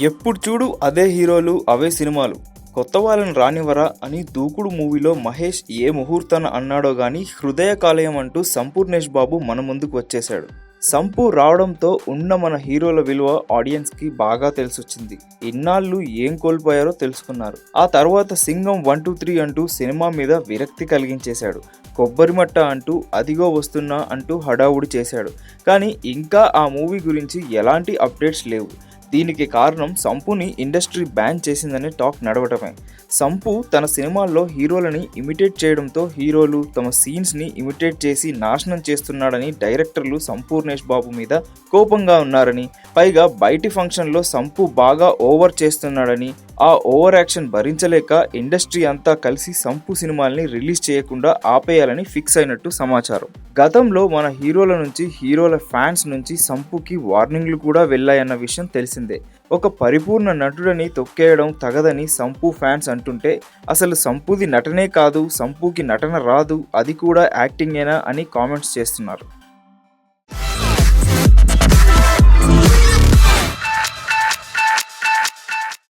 ఎప్పుడు చూడు అదే హీరోలు అవే సినిమాలు, కొత్త వాళ్ళని రానివ్వరా అని దూకుడు మూవీలో మహేష్ ఏ ముహూర్తాన అన్నాడో గానీ హృదయ కాలేయం అంటూ సంపూర్ణేష్ బాబు మన ముందుకు వచ్చేశాడు. సంపూ రావడంతో ఉన్న మన హీరోల విలువ ఆడియన్స్కి బాగా తెలిసొచ్చింది. ఇన్నాళ్ళు ఏం కోల్పోయారో తెలుసుకున్నారు. ఆ తర్వాత సింగం 1, 2, 3 అంటూ సినిమా మీద విరక్తి కలిగించేశాడు. కొబ్బరిమట్ట అంటూ అదిగో వస్తున్నా అంటూ హడావుడి చేశాడు. కానీ ఇంకా ఆ మూవీ గురించి ఎలాంటి అప్డేట్స్ లేవు. దీనికి కారణం సంపూని ఇండస్ట్రీ బ్యాన్ చేసిందనే టాక్ నడవటమే. సంపూ తన సినిమాల్లో హీరోలని ఇమిటేట్ చేయడంతో హీరోలు తమ సీన్స్ని ఇమిటేట్ చేసి నాశనం చేస్తున్నాడని డైరెక్టర్లు సంపూర్ణేష్ బాబు మీద కోపంగా ఉన్నారని, పైగా బయటి ఫంక్షన్లో సంపూ బాగా ఓవర్ చేస్తున్నాడని, ఆ ఓవర్ యాక్షన్ భరించలేక ఇండస్ట్రీ అంతా కలిసి సంపూ సినిమాల్ని రిలీజ్ చేయకుండా ఆపేయాలని ఫిక్స్ అయినట్టు సమాచారం. గతంలో మన హీరోల నుంచి, హీరోల ఫ్యాన్స్ నుంచి సంపూకి వార్నింగ్లు కూడా వెళ్ళాయన్న విషయం తెలిసిందే. ఒక పరిపూర్ణ నటుడని తొక్కేయడం తగదని సంపూ ఫ్యాన్స్ అంటుంటే, అసలు సంపూది నటనే కాదు, సంపూకి నటన రాదు, అది కూడా యాక్టింగేనా అని కామెంట్స్ చేస్తున్నారు.